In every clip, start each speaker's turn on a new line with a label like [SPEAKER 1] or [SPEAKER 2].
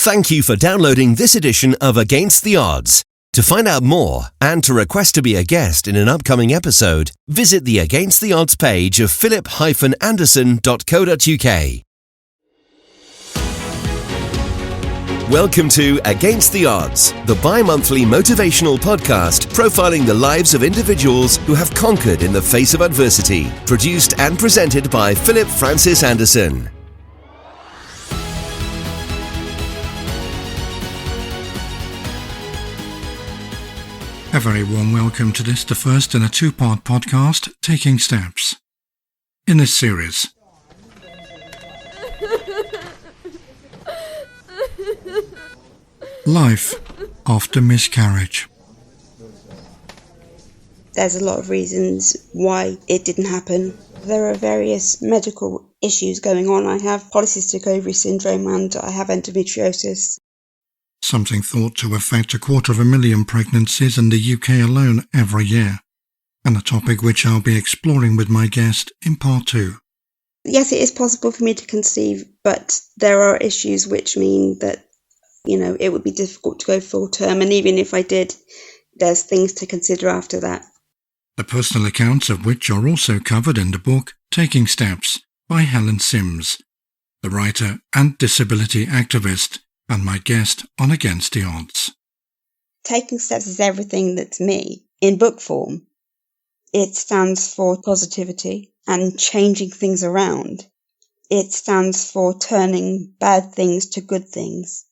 [SPEAKER 1] Thank you for downloading this edition of Against the Odds. To find out more and to request to be a guest in an upcoming episode, visit the Against the Odds page of philip-anderson.co.uk. Welcome to Against the Odds, the bi-monthly motivational podcast profiling the lives of individuals who have conquered in the face of adversity. Produced and presented by Philip Francis Anderson.
[SPEAKER 2] A very warm welcome to this, the first in a two-part podcast, Taking Steps. In this series, Life After Miscarriage.
[SPEAKER 3] There's a lot of reasons why it didn't happen. There are various medical issues going on. I have polycystic ovary syndrome and I have endometriosis.
[SPEAKER 2] Something thought to affect 250,000 pregnancies in the UK alone every year, and a topic which I'll be exploring with my guest in part 2.
[SPEAKER 3] Yes, it is possible for me to conceive, but there are issues which mean that, it would be difficult to go full term, and even if I did, there's things to consider after that.
[SPEAKER 2] The personal accounts of which are also covered in the book Taking Steps by Helen Sims, the writer and disability activist, and my guest on Against the Odds.
[SPEAKER 3] Taking Steps is everything that's me, in book form. It stands for positivity and changing things around. It stands for turning bad things to good things.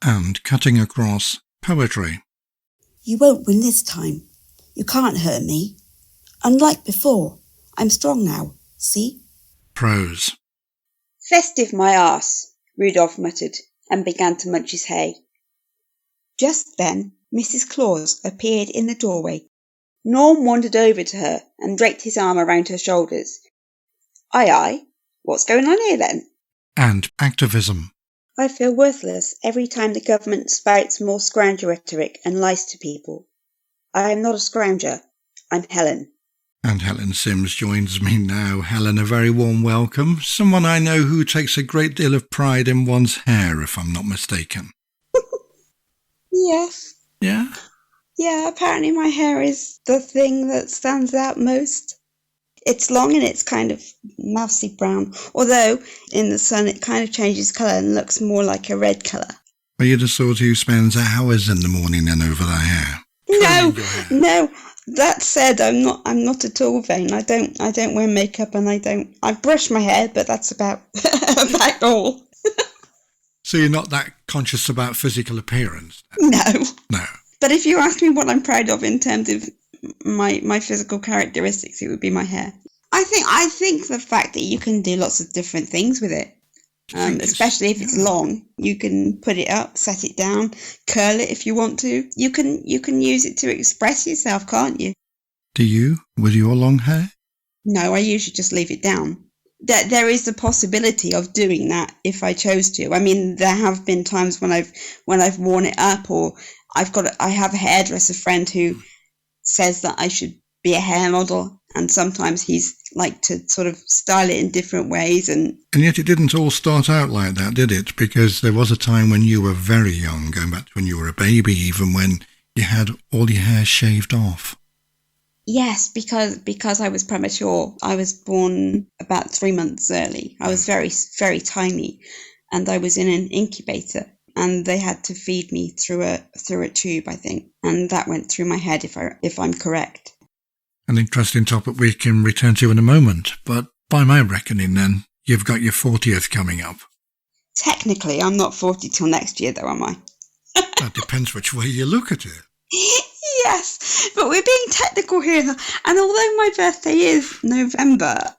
[SPEAKER 2] And cutting across poetry.
[SPEAKER 4] You won't win this time. You can't hurt me. Unlike before, I'm strong now, see?
[SPEAKER 2] Prose.
[SPEAKER 3] Festive my arse, Rudolph muttered, and began to munch his hay. Just then, Mrs. Claus appeared in the doorway. Norm wandered over to her and draped his arm around her shoulders. Aye, what's going on here then?
[SPEAKER 2] And activism.
[SPEAKER 3] I feel worthless every time the government spouts more scrounger rhetoric and lies to people. I am not a scrounger. I'm Helen.
[SPEAKER 2] And Helen Sims joins me now. Helen, a very warm welcome. Someone I know who takes a great deal of pride in one's hair, if I'm not mistaken.
[SPEAKER 3] Yes.
[SPEAKER 2] Yeah?
[SPEAKER 3] Yeah, apparently my hair is the thing that stands out most. It's long and it's kind of mousy brown, although in the sun it kind of changes colour and looks more like a red colour.
[SPEAKER 2] Are you the sort who spends hours in the morning then over their hair?
[SPEAKER 3] No. That said, I'm not at all vain. I don't wear makeup and I brush my hair, but that's about all.
[SPEAKER 2] So you're not that conscious about physical appearance?
[SPEAKER 3] No.
[SPEAKER 2] But
[SPEAKER 3] if you ask me what I'm proud of in terms of my physical characteristics, it would be my hair. I think the fact that you can do lots of different things with it. Especially if it's long, you can put it up, set it down, curl it if you want to. You can use it to express yourself, can't you?
[SPEAKER 2] Do you, with your long hair?
[SPEAKER 3] No, I usually just leave it down. There is the possibility of doing that if I chose to. I mean, there have been times when I've worn it up, or I have a hairdresser friend who says that I should be a hair model, and sometimes he's like to sort of style it in different ways. And
[SPEAKER 2] yet it didn't all start out like that, did it? Because there was a time when you were very young, going back to when you were a baby even, when you had all your hair shaved off.
[SPEAKER 3] Yes, because I was premature. I was born about 3 months early. I was very, very tiny, and I was in an incubator, and they had to feed me through a tube, I think, and that went through my head if I'm correct.
[SPEAKER 2] An interesting topic we can return to in a moment, but by my reckoning then, you've got your 40th coming up.
[SPEAKER 3] Technically, I'm not 40 till next year though, am I?
[SPEAKER 2] That depends which way you look at it.
[SPEAKER 3] Yes, but we're being technical here, and although my birthday is November,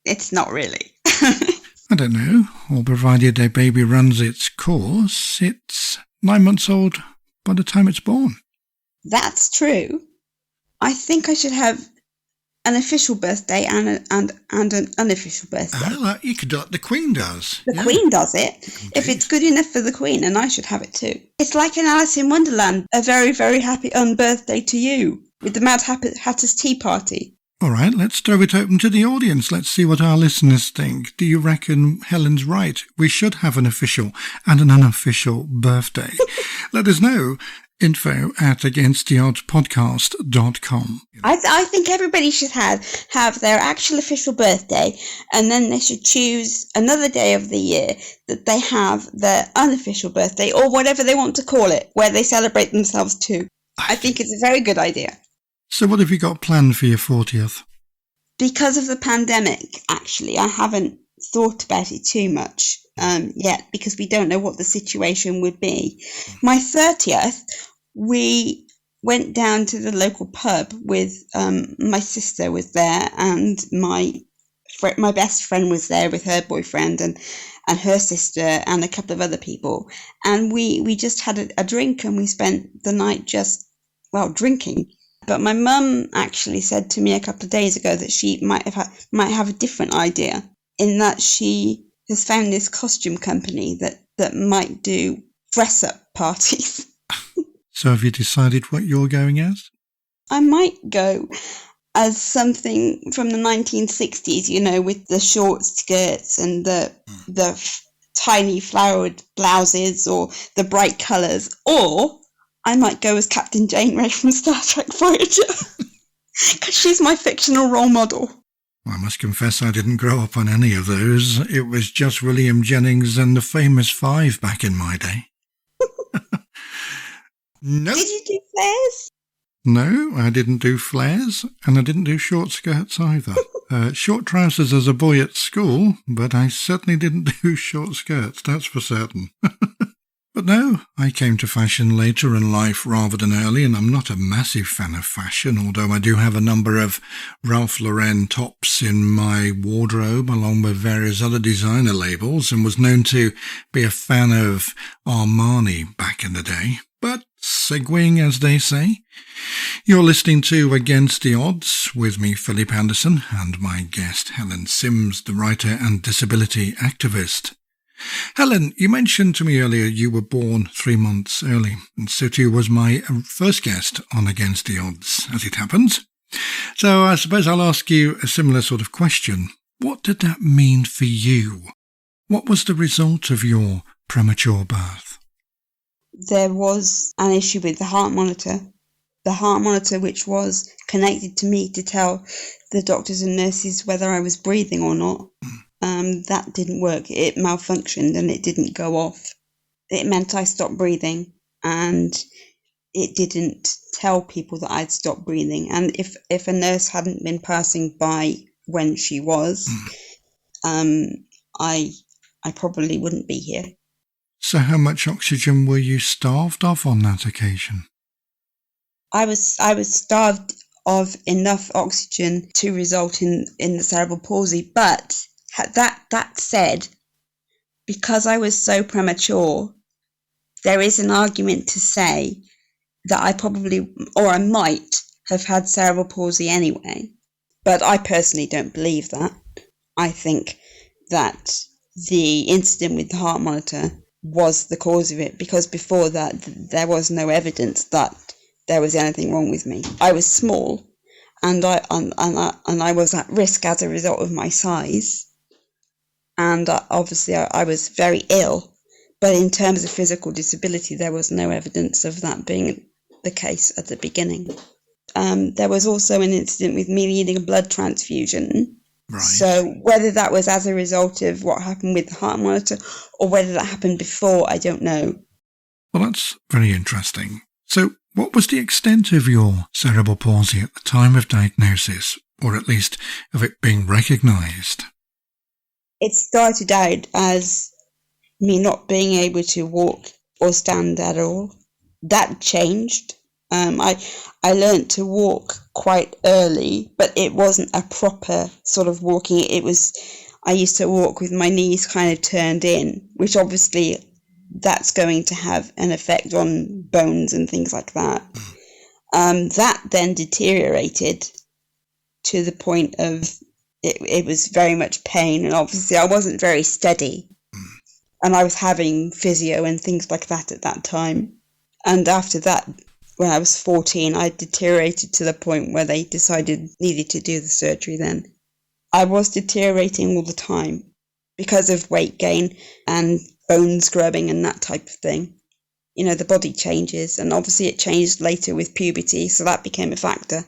[SPEAKER 3] it's not really.
[SPEAKER 2] I don't know, all provided a baby runs its course, it's 9 months old by the time it's born.
[SPEAKER 3] That's true. I think I should have an official birthday and an unofficial birthday.
[SPEAKER 2] You could do it. The Queen does.
[SPEAKER 3] The Queen does it.
[SPEAKER 2] Indeed.
[SPEAKER 3] If it's good enough for the Queen, and I should have it too. It's like an Alice in Wonderland. A very, very happy unbirthday to you with the Mad Hatter's Tea Party.
[SPEAKER 2] All right, let's throw it open to the audience. Let's see what our listeners think. Do you reckon Helen's right? We should have an official and an unofficial birthday. Let us know. info@againsttheoddspodcast.com.
[SPEAKER 3] I think everybody should have their actual official birthday, and then they should choose another day of the year that they have their unofficial birthday, or whatever they want to call it, where they celebrate themselves too. I think it's a very good idea.
[SPEAKER 2] So what have you got planned for your 40th?
[SPEAKER 3] Because of the pandemic, actually, I haven't thought about it too much yet, because we don't know what the situation would be. My 30th, we went down to the local pub with my sister was there, and my best friend was there with her boyfriend and her sister and a couple of other people, and we just had a drink, and we spent the night just drinking. But my mum actually said to me a couple of days ago that she might have a different idea, in that she has found this costume company that might do dress-up parties.
[SPEAKER 2] So have you decided what you're going as?
[SPEAKER 3] I might go as something from the 1960s, with the short skirts and the tiny flowered blouses or the bright colours, or I might go as Captain Janeway from Star Trek Voyager, because she's my fictional role model.
[SPEAKER 2] I must confess I didn't grow up on any of those. It was just William Jennings and the Famous Five back in my day. No.
[SPEAKER 3] Did you do flares?
[SPEAKER 2] No, I didn't do flares, and I didn't do short skirts either. Short trousers as a boy at school, but I certainly didn't do short skirts, that's for certain. But no, I came to fashion later in life rather than early, and I'm not a massive fan of fashion, although I do have a number of Ralph Lauren tops in my wardrobe, along with various other designer labels, and was known to be a fan of Armani back in the day. But segueing, as they say, you're listening to Against the Odds with me, Philip Anderson, and my guest, Helen Sims, the writer and disability activist. Helen, you mentioned to me earlier you were born 3 months early, and so too was my first guest on Against the Odds, as it happens. So I suppose I'll ask you a similar sort of question. What did that mean for you? What was the result of your premature birth?
[SPEAKER 3] There was an issue with the heart monitor. The heart monitor, which was connected to me to tell the doctors and nurses whether I was breathing or not, that didn't work. It malfunctioned and it didn't go off. It meant I stopped breathing, and it didn't tell people that I'd stopped breathing. And if a nurse hadn't been passing by when she was, I probably wouldn't be here.
[SPEAKER 2] So how much oxygen were you starved of on that occasion?
[SPEAKER 3] I was starved of enough oxygen to result in the cerebral palsy. But that said, because I was so premature, there is an argument to say that I probably, or I might, have had cerebral palsy anyway. But I personally don't believe that. I think that the incident with the heart monitor was the cause of it, because before that there was no evidence that there was anything wrong with me. I was small, and I was at risk as a result of my size, and obviously I was very ill. But in terms of physical disability, there was no evidence of that being the case at the beginning. There was also an incident with me needing a blood transfusion. Right. So whether that was as a result of what happened with the heart monitor or whether that happened before, I don't know.
[SPEAKER 2] Well, that's very interesting. So what was the extent of your cerebral palsy at the time of diagnosis, or at least of it being recognised?
[SPEAKER 3] It started out as me not being able to walk or stand at all. That changed. I learned to walk quite early, but it wasn't a proper sort of walking. I used to walk with my knees kind of turned in, which obviously that's going to have an effect on bones and things like that. That then deteriorated to the point of it was very much pain, and obviously I wasn't very steady, and I was having physio and things like that at that time. And after that, when I was 14, I deteriorated to the point where they decided needed to do the surgery then. I was deteriorating all the time because of weight gain and bone scrubbing and that type of thing. You know, the body changes, and obviously it changed later with puberty, so that became a factor.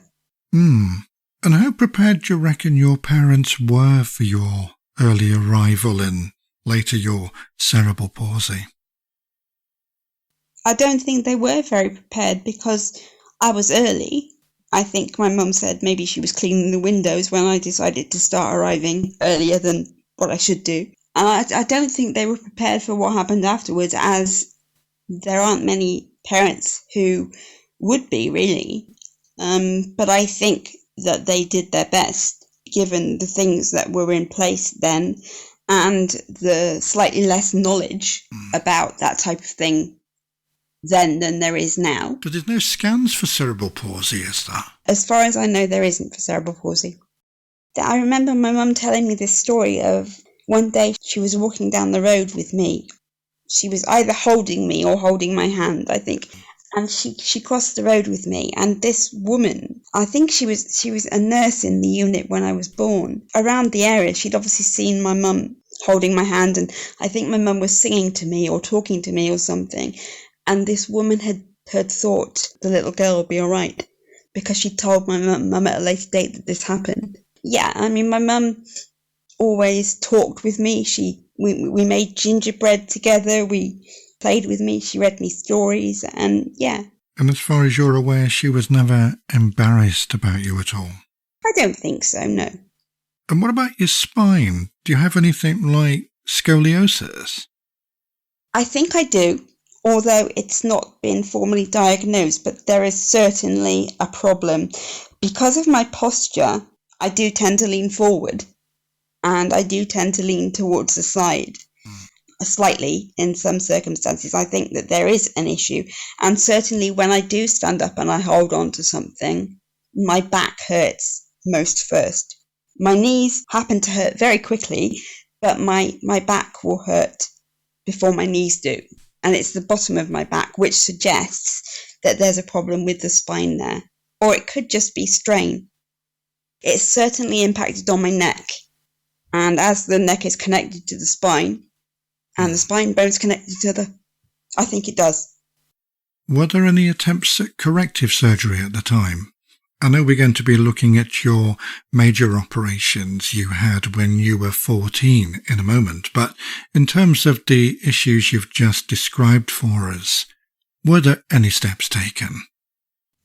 [SPEAKER 2] And how prepared do you reckon your parents were for your early arrival and later your cerebral palsy?
[SPEAKER 3] I don't think they were very prepared because I was early. I think my mum said maybe she was cleaning the windows when I decided to start arriving earlier than what I should do. And I don't think they were prepared for what happened afterwards, as there aren't many parents who would be, really. But I think that they did their best, given the things that were in place then and the slightly less knowledge about that type of thing then than there is now.
[SPEAKER 2] But there's no scans for cerebral palsy, is there?
[SPEAKER 3] As far as I know, there isn't for cerebral palsy. I remember my mum telling me this story of one day she was walking down the road with me. She was either holding me or holding my hand, I think. And she crossed the road with me. And this woman, I think she was a nurse in the unit when I was born. Around the area, she'd obviously seen my mum holding my hand. And I think my mum was singing to me or talking to me or something. And this woman had thought the little girl would be all right because she told my mum at a later date that this happened. Yeah, I mean, my mum always talked with me. We made gingerbread together. We played with me. She read me stories, and yeah.
[SPEAKER 2] And as far as you're aware, she was never embarrassed about you at all?
[SPEAKER 3] I don't think so, no.
[SPEAKER 2] And what about your spine? Do you have anything like scoliosis?
[SPEAKER 3] I think I do, although it's not been formally diagnosed, but there is certainly a problem. Because of my posture, I do tend to lean forward, and I do tend to lean towards the side. Slightly in some circumstances. I think that there is an issue, and certainly when I do stand up and I hold on to something, my back hurts most first. My knees happen to hurt very quickly, but my back will hurt before my knees do, and it's the bottom of my back, which suggests that there's a problem with the spine there, or it could just be strain. It's certainly impacted on my neck, and as the neck is connected to the spine and the spine bone's connected to I think it does.
[SPEAKER 2] Were there any attempts at corrective surgery at the time? I know we're going to be looking at your major operations you had when you were 14 in a moment, but in terms of the issues you've just described for us, were there any steps taken?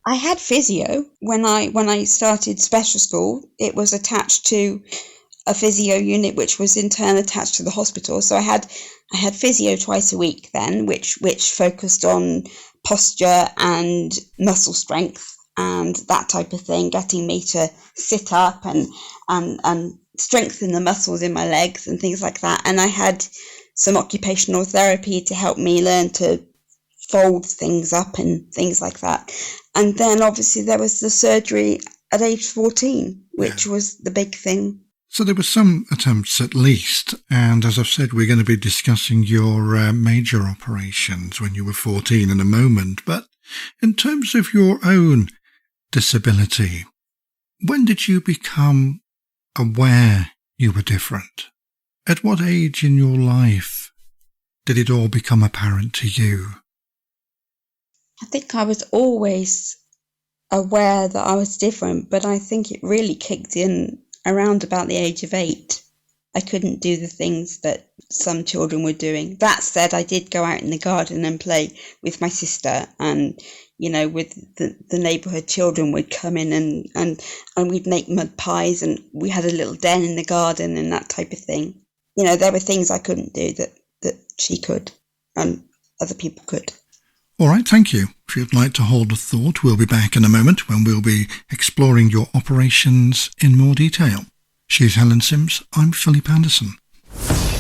[SPEAKER 3] I had physio when I started special school. It was attached to a physio unit, which was in turn attached to the hospital. So I had physio twice a week then, which focused on posture and muscle strength and that type of thing, getting me to sit up and strengthen the muscles in my legs and things like that. And I had some occupational therapy to help me learn to fold things up and things like that. And then obviously there was the surgery at age 14, which was the big thing.
[SPEAKER 2] So there were some attempts at least, and as I've said, we're going to be discussing your major operations when you were 14 in a moment. But in terms of your own disability, when did you become aware you were different? At what age in your life did it all become apparent to you?
[SPEAKER 3] I think I was always aware that I was different, but I think it really kicked in around about the age of 8. I couldn't do the things that some children were doing. That said, I did go out in the garden and play with my sister, and with the neighbourhood children would come in and we'd make mud pies, and we had a little den in the garden and that type of thing. There were things I couldn't do that she could and other people could.
[SPEAKER 2] All right, thank you. If you'd like to hold a thought, we'll be back in a moment when we'll be exploring your operations in more detail. She's Helen Sims. I'm Philip Anderson.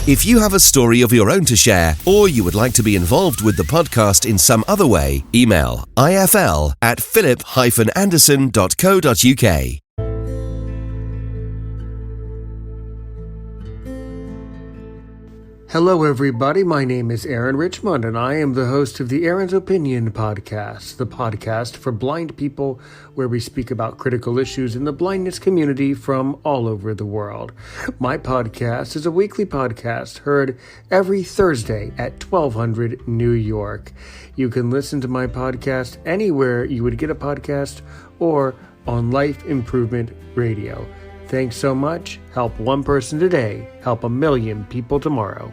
[SPEAKER 1] If you have a story of your own to share, or you would like to be involved with the podcast in some other way, email ifl@philip-anderson.co.uk.
[SPEAKER 5] Hello, everybody. My name is Aaron Richmond, and I am the host of the Aaron's Opinion podcast, the podcast for blind people where we speak about critical issues in the blindness community from all over the world. My podcast is a weekly podcast heard every Thursday at 1200 New York. You can listen to my podcast anywhere you would get a podcast or on Life Improvement Radio. Thanks so much. Help one person today. Help 1 million people tomorrow.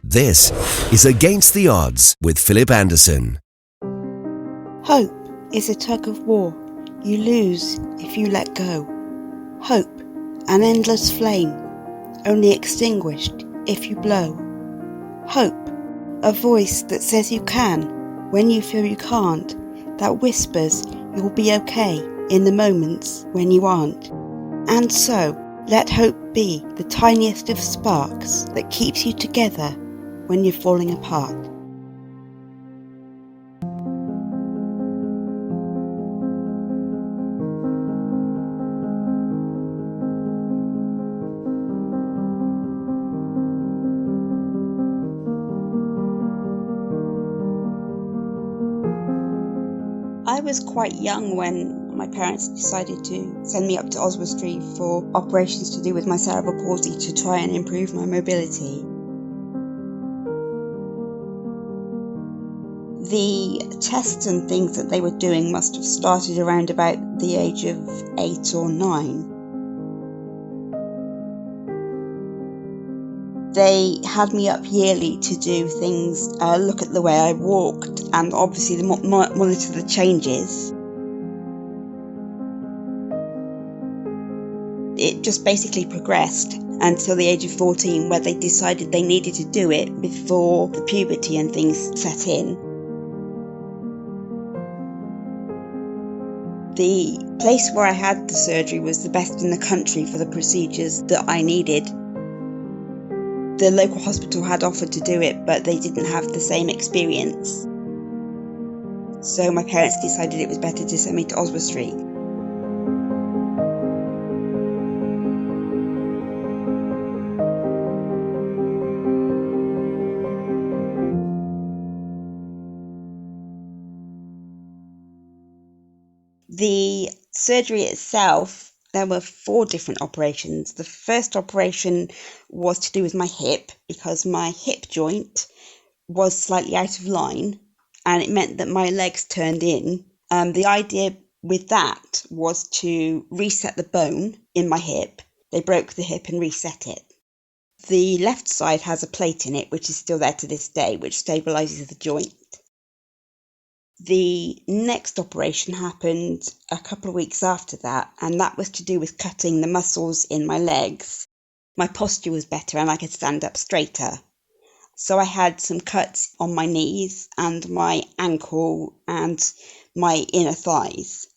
[SPEAKER 1] This is Against the Odds with Philip Anderson.
[SPEAKER 4] Hope is a tug of war. You lose if you let go. Hope, an endless flame, only extinguished if you blow. Hope, a voice that says you can when you feel you can't, that whispers you'll be okay in the moments when you aren't. And so, let hope be the tiniest of sparks that keeps you together when you're falling apart.
[SPEAKER 3] I was quite young when my parents decided to send me up to Oswestry for operations to do with my cerebral palsy to try and improve my mobility. The tests and things that they were doing must have started around about the age of 8 or 9. They had me up yearly to do things, look at the way I walked and obviously monitor the changes. It just basically progressed until the age of 14 where they decided they needed to do it before the puberty and things set in. The place where I had the surgery was the best in the country for the procedures that I needed. The local hospital had offered to do it, but they didn't have the same experience. So my parents decided it was better to send me to Oswestry. The surgery itself, there were 4 different operations. The first operation was to do with my hip because my hip joint was slightly out of line and it meant that my legs turned in. The idea with that was to reset the bone in my hip. They broke the hip and reset it. The left side has a plate in it, which is still there to this day, which stabilises the joint. The next operation happened a couple of weeks after that, and that was to do with cutting the muscles in my legs. My posture was better and I could stand up straighter. So I had some cuts on my knees and my ankle and my inner thighs.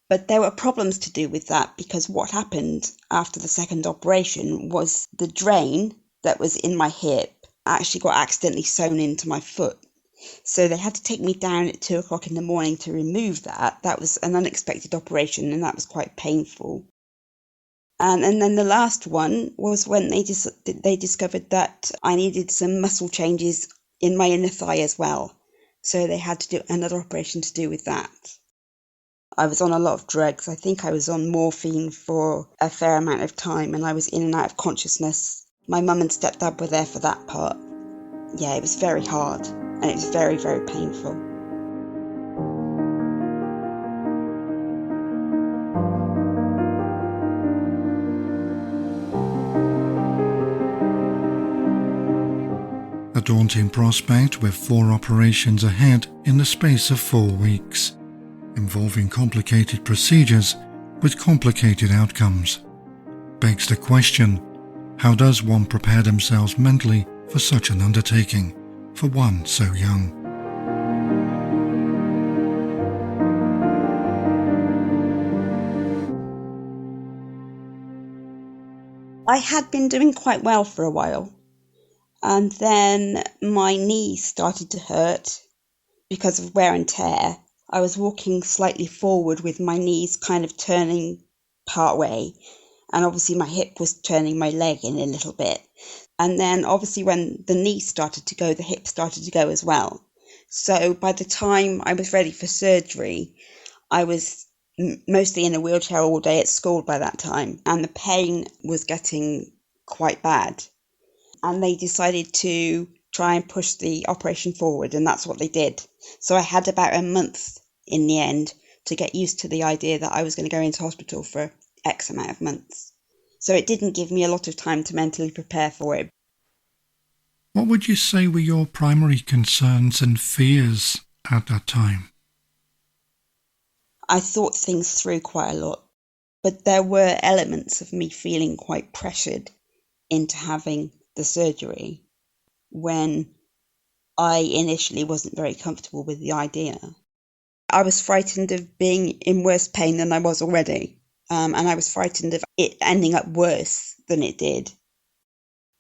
[SPEAKER 3] But there were problems to do with that because what happened after the second operation was the drain that was in my hip actually got accidentally sewn into my foot. So they had to take me down at 2 o'clock in the morning to remove that. That was an unexpected operation and that was quite painful. And then the last one was when they discovered that I needed some muscle changes in my inner thigh as well. So they had to do another operation to do with that. I was on a lot of drugs. I think I was on morphine for a fair amount of time and I was in and out of consciousness. My mum and stepdad were there for that part. Yeah, it was very hard. And it was very, very painful.
[SPEAKER 2] A daunting prospect with 4 operations ahead in the space of 4 weeks, involving complicated procedures with complicated outcomes. Begs the question, how does one prepare themselves mentally for such an undertaking? For one so young.
[SPEAKER 3] I had been doing quite well for a while, and then my knee started to hurt because of wear and tear. I was walking slightly forward with my knees kind of turning part way, And obviously my hip was turning my leg in a little bit. And then obviously when the knee started to go, the hip started to go as well. So by the time I was ready for surgery, I was mostly in a wheelchair all day at school by that time. And the pain was getting quite bad. And they decided to try and push the operation forward, and that's what they did. So I had about a month in the end to get used to the idea that I was going to go into hospital for X amount of months. So it didn't give me a lot of time to mentally prepare for it.
[SPEAKER 2] What would you say were your primary concerns and fears at that time?
[SPEAKER 3] I thought things through quite a lot, but there were elements of me feeling quite pressured into having the surgery when I initially wasn't very comfortable with the idea. I was frightened of being in worse pain than I was already, and I was frightened of it ending up worse than it did.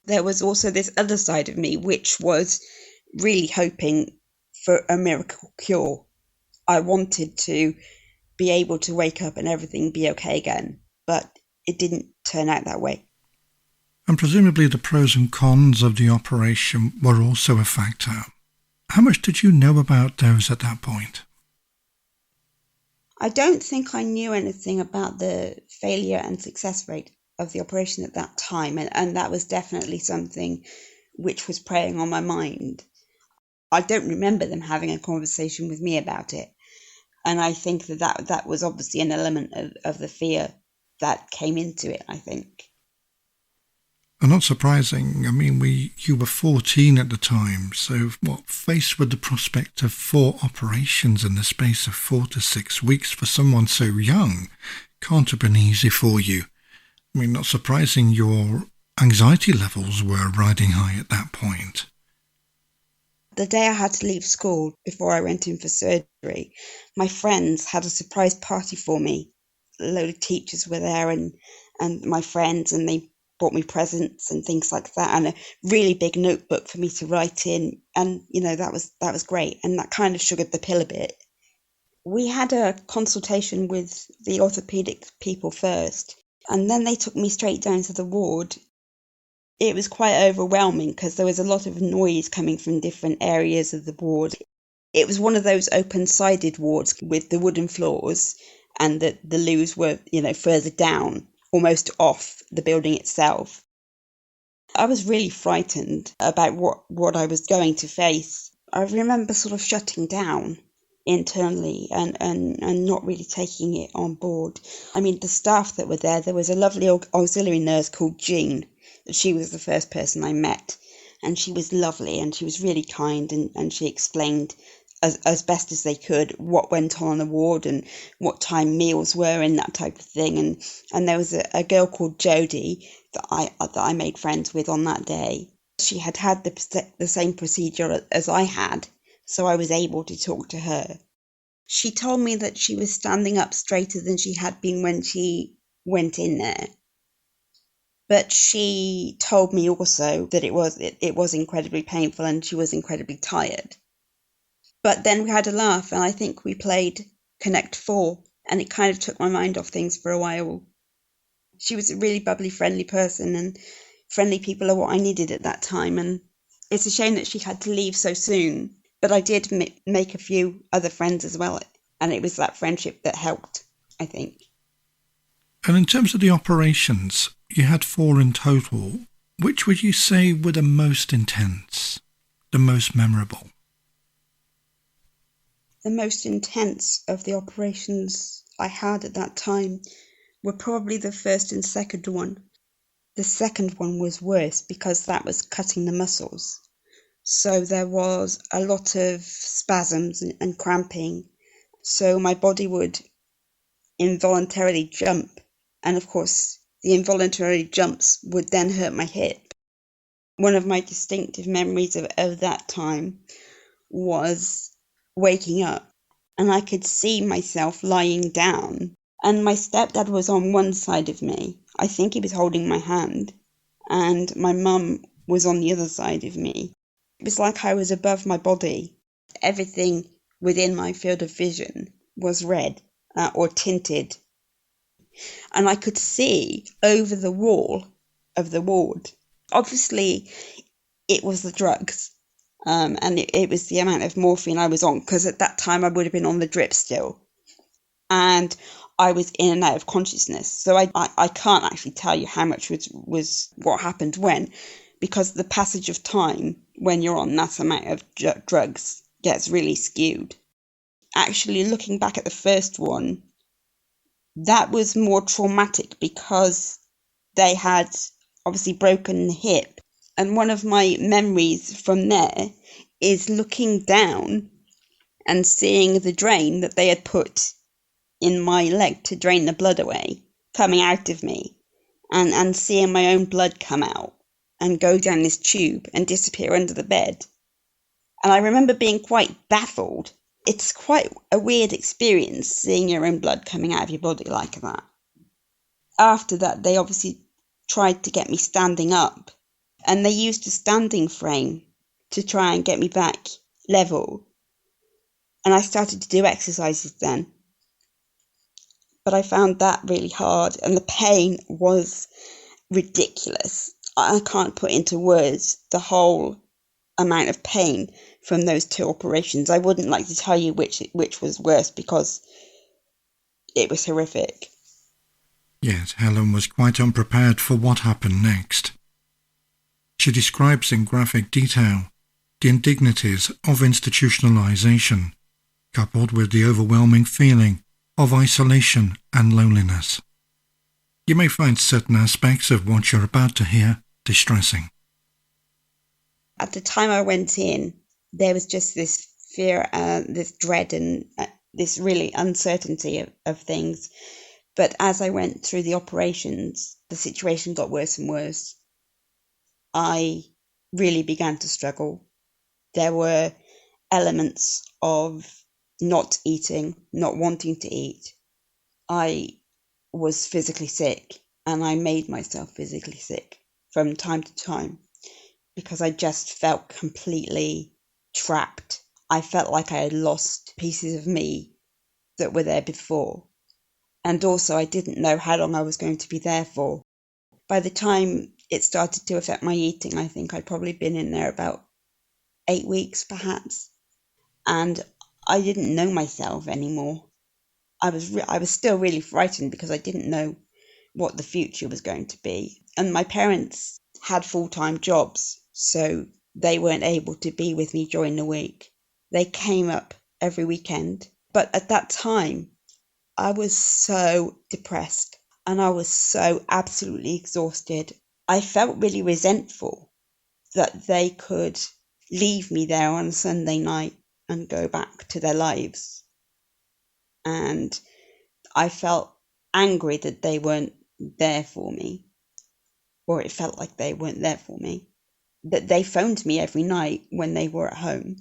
[SPEAKER 3] There was also this other side of me, which was really hoping for a miracle cure. I wanted to be able to wake up and everything be okay again, but it didn't turn out that way.
[SPEAKER 2] And presumably the pros and cons of the operation were also a factor. How much did you know about those at that point?
[SPEAKER 3] I don't think I knew anything about the failure and success rate of the operation at that time, and that was definitely something which was preying on my mind. I don't remember them having a conversation with me about it, and I think that was obviously an element of the fear that came into it, I think.
[SPEAKER 2] And not surprising, I mean, you were 14 at the time, so faced with the prospect of 4 operations in the space of 4 to 6 weeks for someone so young can't have been easy for you. I mean, not surprising your anxiety levels were riding high at that point.
[SPEAKER 3] The day I had to leave school before I went in for surgery, my friends had a surprise party for me. A load of teachers were there and my friends, and they bought me presents and things like that, and a really big notebook for me to write in. And, that was great. And that kind of sugared the pill a bit. We had a consultation with the orthopaedic people first, and then they took me straight down to the ward. It was quite overwhelming because there was a lot of noise coming from different areas of the ward. It was one of those open-sided wards with the wooden floors, and the loos were, further down, almost off the building itself. I was really frightened about what I was going to face. I remember sort of shutting down internally and not really taking it on board. I mean, the staff that were there was a lovely auxiliary nurse called Jean. She was the first person I met, and she was lovely, and she was really kind, and she explained as best as they could what went on in the ward and what time meals were and that type of thing. And there was a girl called Jodie that I made friends with on that day. She had the same procedure as I had, so I was able to talk to her. She told me that she was standing up straighter than she had been when she went in there. But she told me also that it was incredibly painful and she was incredibly tired. But then we had a laugh, and I think we played Connect 4, and it kind of took my mind off things for a while. She was a really bubbly, friendly person, and friendly people are what I needed at that time. And it's a shame that she had to leave so soon, but I did make a few other friends as well, and it was that friendship that helped, I think.
[SPEAKER 2] And in terms of the operations, you had 4 in total. Which would you say were the most intense, the most memorable?
[SPEAKER 3] The most intense of the operations I had at that time were probably the first and second one. The second one was worse because that was cutting the muscles. So there was a lot of spasms and cramping. So my body would involuntarily jump. And of course, the involuntary jumps would then hurt my hip. One of my distinctive memories of that time was waking up, and I could see myself lying down, and my stepdad was on one side of me. I think he was holding my hand, and my mum was on the other side of me. It was like I was above my body. Everything within my field of vision was red or tinted. and I could see over the wall of the ward. Obviously, it was the drugs, and it was the amount of morphine I was on, because at that time I would have been on the drip still, and I was in and out of consciousness. So I can't actually tell you how much was what happened when, because the passage of time when you're on that amount of drugs gets really skewed. Actually, looking back at the first one, that was more traumatic because they had obviously broken the hip. And one of my memories from there is looking down and seeing the drain that they had put in my leg to drain the blood away coming out of me, and seeing my own blood come out and go down this tube and disappear under the bed. And I remember being quite baffled. It's quite a weird experience seeing your own blood coming out of your body like that. After that, they obviously tried to get me standing up, and they used a standing frame to try and get me back level. And I started to do exercises then. But I found that really hard, and the pain was ridiculous. I can't put into words the whole amount of pain from those two operations. I wouldn't like to tell you which was worse, because it was horrific.
[SPEAKER 2] Yet Helen was quite unprepared for what happened next. She describes in graphic detail the indignities of institutionalization, coupled with the overwhelming feeling of isolation and loneliness. You may find certain aspects of what you're about to hear distressing.
[SPEAKER 3] At the time I went in, there was just this fear, this dread, and this really uncertainty of things. But as I went through the operations, the situation got worse and worse. I really began to struggle. There were elements of not eating, not wanting to eat. I was physically sick, and I made myself physically sick from time to time because I just felt completely trapped. I felt like I had lost pieces of me that were there before. And also I didn't know how long I was going to be there for. By the time it started to affect my eating, I think I'd probably been in there about 8 weeks perhaps. And I didn't know myself anymore. I was still really frightened because I didn't know what the future was going to be. And my parents had full-time jobs, so they weren't able to be with me during the week. They came up every weekend. But at that time, I was so depressed and I was so absolutely exhausted. I felt really resentful that they could leave me there on a Sunday night and go back to their lives. And I felt angry that they weren't there for me, or it felt like they weren't there for me. That they phoned me every night when they were at home.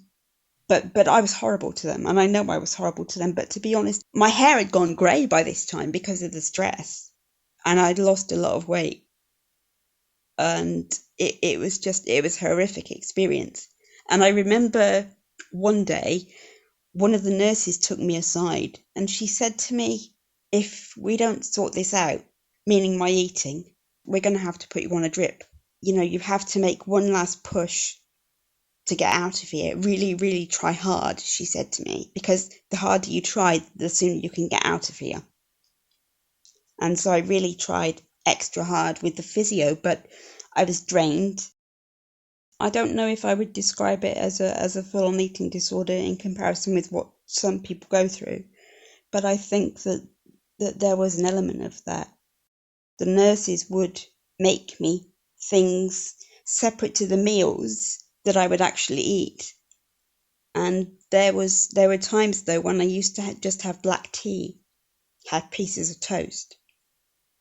[SPEAKER 3] But I was horrible to them, and I know I was horrible to them. But to be honest, my hair had gone grey by this time because of the stress, and I'd lost a lot of weight. And it was a horrific experience. And I remember one day, one of the nurses took me aside, and she said to me, if we don't sort this out, meaning my eating, we're going to have to put you on a drip. You know, you have to make one last push to get out of here. Really, really try hard, she said to me, because the harder you try, the sooner you can get out of here. And so I really tried extra hard with the physio, but I was drained. I don't know if I would describe it as a full-on eating disorder in comparison with what some people go through, but I think that there was an element of that. The nurses would make me things separate to the meals that I would actually eat. And there were times though when I used to just have black tea, have pieces of toast.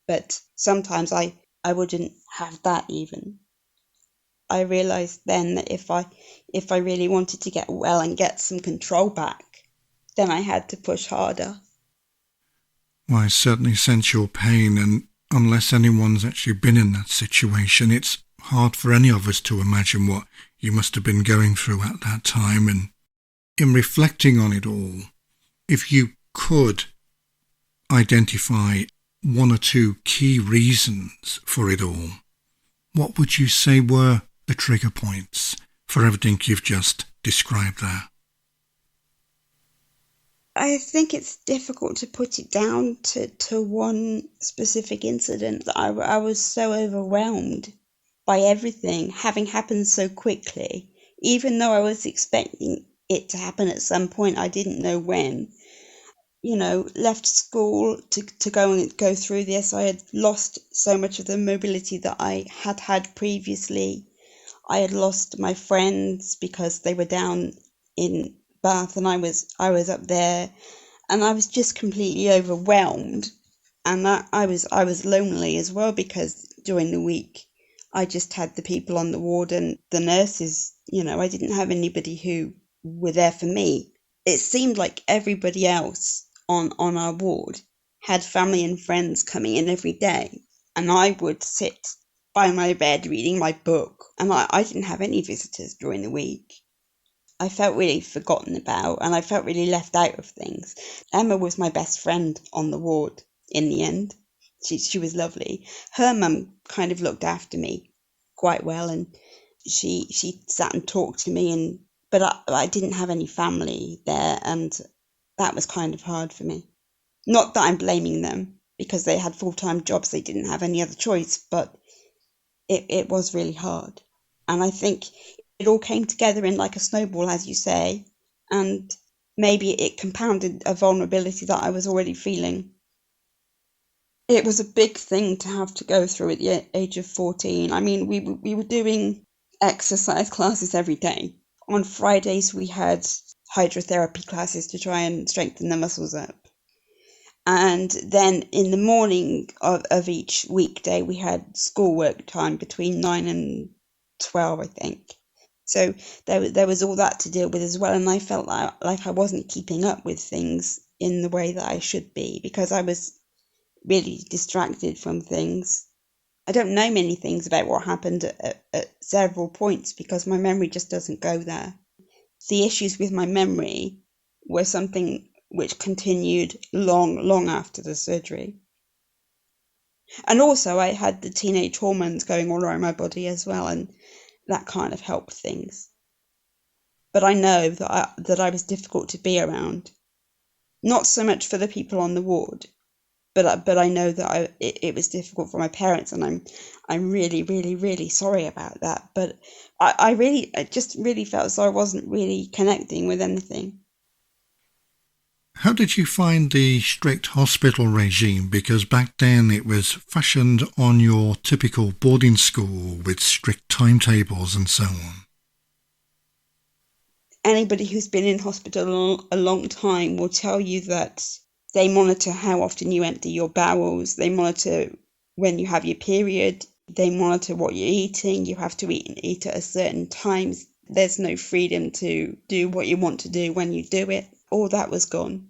[SPEAKER 3] But sometimes I wouldn't have that even. I realised then that if I really wanted to get well and get some control back, then I had to push harder.
[SPEAKER 2] Well, I certainly sense your pain, and unless anyone's actually been in that situation, it's hard for any of us to imagine what you must have been going through at that time. And in reflecting on it all, if you could identify one or two key reasons for it all, what would you say were the trigger points for everything you've just described there?
[SPEAKER 3] I think it's difficult to put it down to one specific incident. I was so overwhelmed by everything having happened so quickly. Even though I was expecting it to happen at some point, I didn't know when. Left school to go through this. I had lost so much of the mobility that I had previously. I had lost my friends because they were down in Bath and I was up there, and I was just completely overwhelmed. And I was lonely as well, because during the week I just had the people on the ward and the nurses. I didn't have anybody who were there for me. It seemed like everybody else on our ward had family and friends coming in every day, and I would sit by my bed reading my book, and I didn't have any visitors during the week. I felt really forgotten about, and I felt really left out of things. Emma was my best friend on the ward in the end. She was lovely. Her mum kind of looked after me quite well, and she sat and talked to me, but I didn't have any family there, and that was kind of hard for me. Not that I'm blaming them, because they had full-time jobs, they didn't have any other choice, but it was really hard. And I think it all came together in like a snowball, as you say, and maybe it compounded a vulnerability that I was already feeling. It was a big thing to have to go through at the age of 14. I mean, we were doing exercise classes every day. On Fridays, we had hydrotherapy classes to try and strengthen the muscles up. And then in the morning of each weekday, we had schoolwork time between 9 and 12, I think. So there was all that to deal with as well. And I felt like I wasn't keeping up with things in the way that I should be, because I was really distracted from things. I don't know many things about what happened at several points, because my memory just doesn't go there. The issues with my memory were something which continued long after the surgery. And also I had the teenage hormones going all around my body as well, and that kind of helped things. But I know that I was difficult to be around. Not so much for the people on the ward, but I know that it was difficult for my parents, and I'm really, really, really sorry about that. But I just really felt as though I wasn't really connecting with anything.
[SPEAKER 2] How did you find the strict hospital regime? Because back then it was fashioned on your typical boarding school with strict timetables and so on.
[SPEAKER 3] Anybody who's been in hospital a long time will tell you that they monitor how often you empty your bowels, they monitor when you have your period, they monitor what you're eating, you have to eat at a certain time. There's no freedom to do what you want to do when you do it. All that was gone.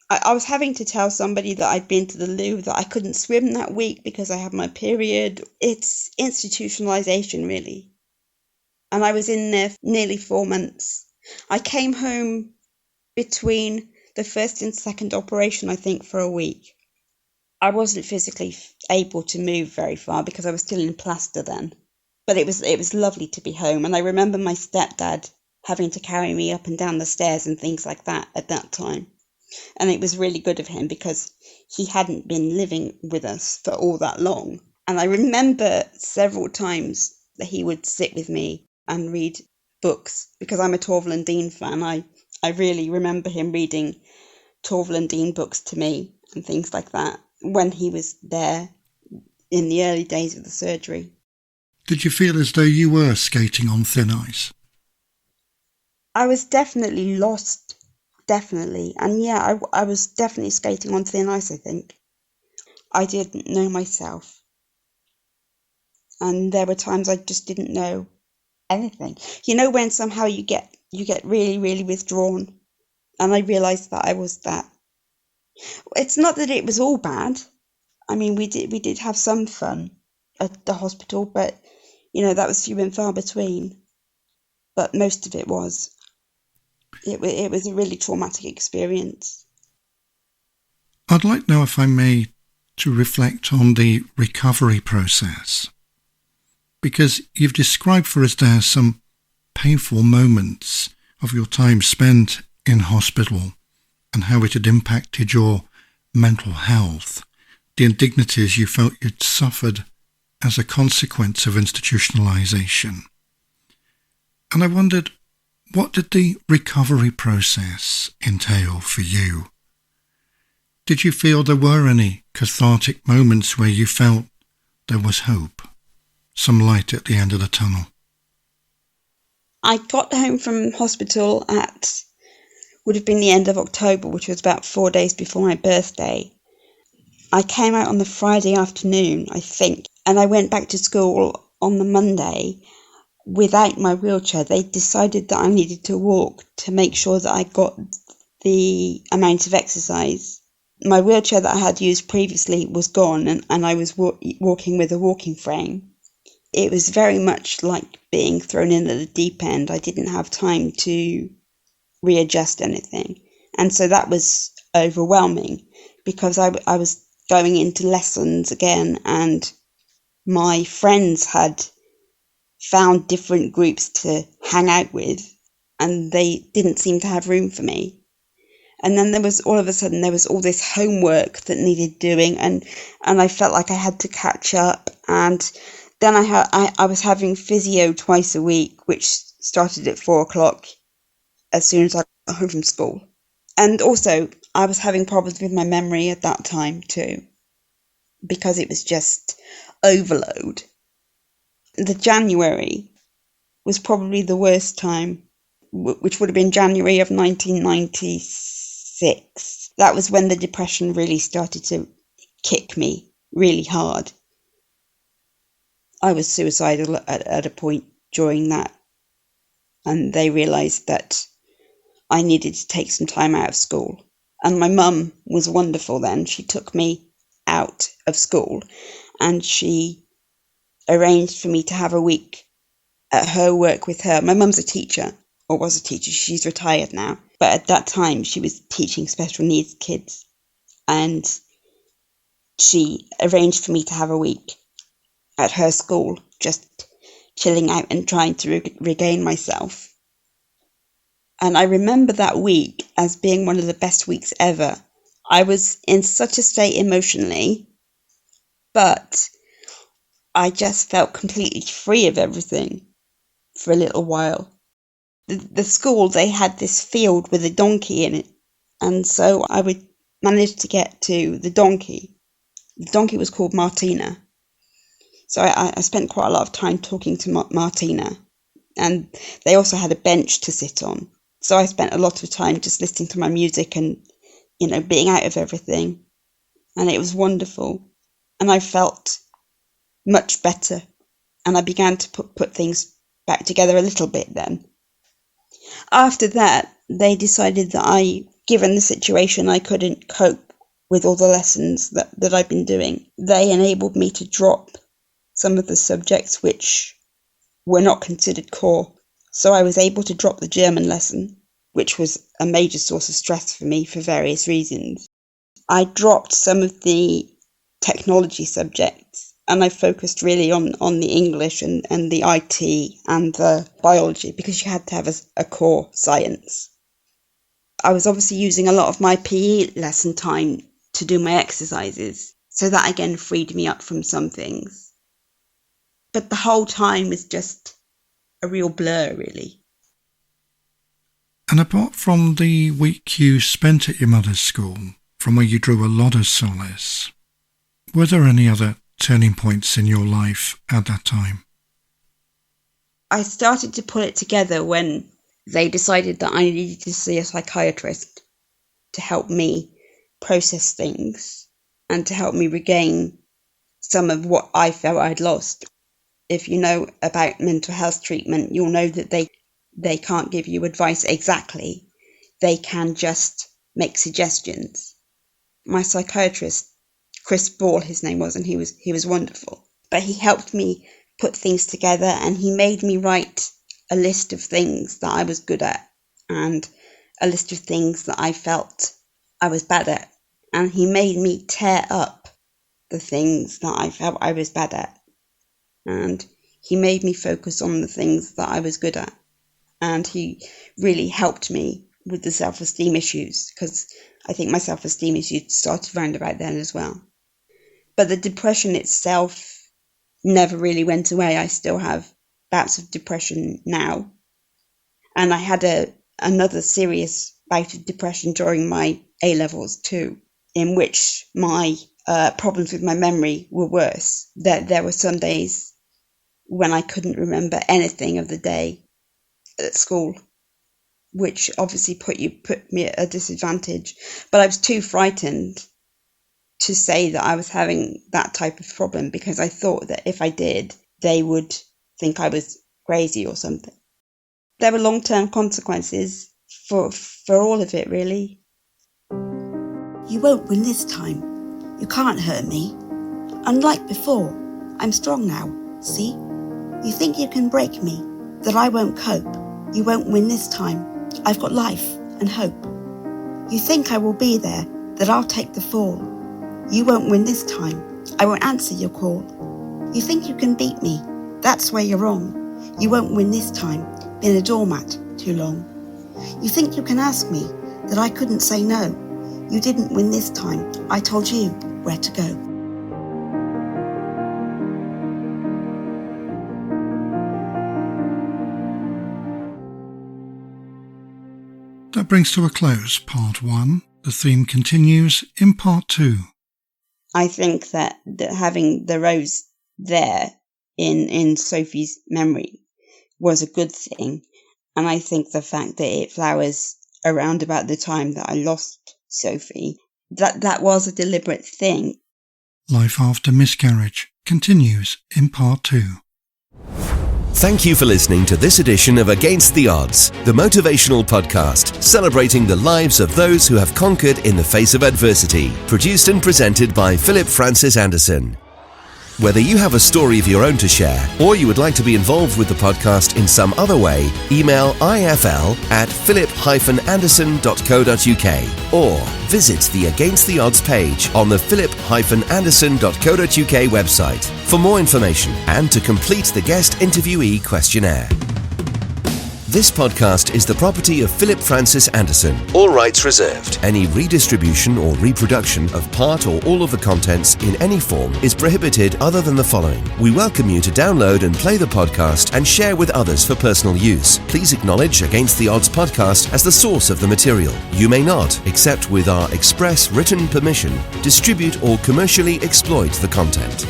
[SPEAKER 3] I was having to tell somebody that I'd been to the loo that I couldn't swim that week because I had my period. It's institutionalisation, really. And I was in there nearly 4 months. I came home between the first and second operation, I think, for a week. I wasn't physically able to move very far because I was still in plaster then. But it was lovely to be home. And I remember my stepdad having to carry me up and down the stairs and things like that at that time. And it was really good of him because he hadn't been living with us for all that long. And I remember several times that he would sit with me and read books, because I'm a Torval and Dean fan. I really remember him reading Torval and Dean books to me and things like that when he was there in the early days of the surgery.
[SPEAKER 2] Did you feel as though you were skating on thin ice?
[SPEAKER 3] I was definitely lost. Definitely. And yeah, I was definitely skating on thin ice, I think. I didn't know myself. And there were times I just didn't know anything. You know, when somehow you get really, really withdrawn. And I realised that I was that. It's not that it was all bad. I mean, we did have some fun at the hospital, but, you know, that was few and far between. But most of it was. It was a really traumatic experience.
[SPEAKER 2] I'd like now, if I may, to reflect on the recovery process, because you've described for us there some painful moments of your time spent in hospital and how it had impacted your mental health, the indignities you felt you'd suffered as a consequence of institutionalization. And I wondered, what did the recovery process entail for you? Did you feel there were any cathartic moments where you felt there was hope, some light at the end of the tunnel?
[SPEAKER 3] I got home from hospital would have been the end of October, which was about 4 days before my birthday. I came out on the Friday afternoon, I think, and I went back to school on the Monday without my wheelchair. They decided that I needed to walk to make sure that I got the amount of exercise. My wheelchair that I had used previously was gone, and I was walking with a walking frame. It was very much like being thrown in at the deep end. I didn't have time to readjust anything. And so that was overwhelming, because I was going into lessons again, and my friends had found different groups to hang out with, and they didn't seem to have room for me. And then there was all of a sudden there was all this homework that needed doing, and I felt like I had to catch up. And then I was having physio twice a week, which started at 4:00 as soon as I got home from school. And also I was having problems with my memory at that time too, because it was just overload. The January was probably the worst time, which would have been January of 1996. That was when the depression really started to kick me really hard. I was suicidal at a point during that, and they realised that I needed to take some time out of school. And my mum was wonderful then. She took me out of school, and she arranged for me to have a week at her work with her. My mum's a teacher, or was a teacher. She's retired now. But at that time, she was teaching special needs kids. And she arranged for me to have a week at her school, just chilling out and trying to regain myself. And I remember that week as being one of the best weeks ever. I was in such a state emotionally, but I just felt completely free of everything for a little while. The school, they had this field with a donkey in it, and so I would manage to get to the donkey. The donkey was called Martina. So I spent quite a lot of time talking to Martina, and they also had a bench to sit on. So I spent a lot of time just listening to my music and, being out of everything. And it was wonderful. And I felt much better. And I began to put things back together a little bit then. After that, they decided that given the situation, I couldn't cope with all the lessons that I'd been doing. They enabled me to drop some of the subjects which were not considered core. So I was able to drop the German lesson, which was a major source of stress for me for various reasons. I dropped some of the technology subjects, and I focused really on the English and the IT and the biology, because you had to have a core science. I was obviously using a lot of my PE lesson time to do my exercises, so that again freed me up from some things. But the whole time was just a real blur, really.
[SPEAKER 2] And apart from the week you spent at your mother's school, from where you drew a lot of solace, were there any other turning points in your life at that time?
[SPEAKER 3] I started to pull it together when they decided that I needed to see a psychiatrist to help me process things and to help me regain some of what I felt I'd lost. If you know about mental health treatment, you'll know that they can't give you advice exactly. They can just make suggestions. My psychiatrist, Chris Ball, his name was, and he was wonderful. But he helped me put things together, and he made me write a list of things that I was good at and a list of things that I felt I was bad at. And he made me tear up the things that I felt I was bad at. And he made me focus on the things that I was good at. And he really helped me with the self-esteem issues, because I think my self-esteem issues started around about then as well. But the depression itself never really went away. I still have bouts of depression now. And I had another serious bout of depression during my A-levels too, in which my problems with my memory were worse. There were some days when I couldn't remember anything of the day at school, which obviously put me at a disadvantage. But I was too frightened to say that I was having that type of problem, because I thought that if I did, they would think I was crazy or something. There were long-term consequences for all of it, really.
[SPEAKER 4] You won't win this time. You can't hurt me. Unlike before, I'm strong now, see? You think you can break me, that I won't cope. You won't win this time. I've got life and hope. You think I will be there, that I'll take the fall. You won't win this time. I won't answer your call. You think you can beat me. That's where you're wrong. You won't win this time. Been a doormat too long. You think you can ask me, that I couldn't say no. You didn't win this time. I told you where to go.
[SPEAKER 2] That brings to a close part 1. The theme continues in part 2.
[SPEAKER 3] I think that having the rose there in Sophie's memory was a good thing. And I think the fact that it flowers around about the time that I lost Sophie, that was a deliberate thing.
[SPEAKER 2] Life After Miscarriage continues in part 2.
[SPEAKER 1] Thank you for listening to this edition of Against the Odds, the motivational podcast celebrating the lives of those who have conquered in the face of adversity, produced and presented by Philip Francis Anderson. Whether you have a story of your own to share, or you would like to be involved with the podcast in some other way, email ifl@philip-anderson.co.uk or visit the Against the Odds page on the philip-anderson.co.uk website for more information and to complete the guest interviewee questionnaire. This podcast is the property of Philip Francis Anderson. All rights reserved. Any redistribution or reproduction of part or all of the contents in any form is prohibited other than the following. We welcome you to download and play the podcast and share with others for personal use. Please acknowledge Against the Odds podcast as the source of the material. You may not, except with our express written permission, distribute or commercially exploit the content.